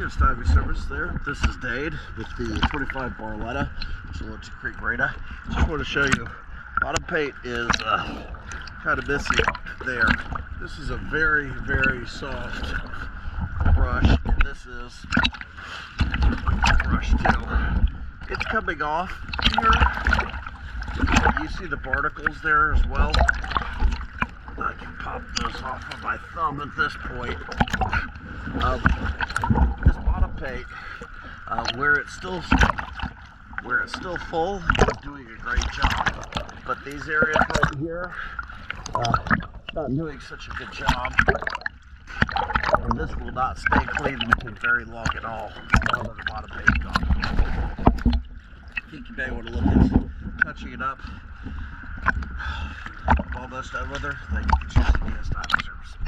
There's diving service there. This is Dade with the 25 Barletta, Salute Creek Radar. Just want to show you, bottom paint is kind of missing there. This is a very, very soft brush, and this is brush too. It's coming off here. You see the barnacles there as well. I can pop those off of my thumb at this point. This bottom paint, where it's still full, it's doing a great job. But these areas right here, not doing such a good job. And this will not stay clean for very long at all. Now that the bottom paint's gone. I think you may want to look at touching it up. I'm almost done with her. Thank you for choosing me as diving service.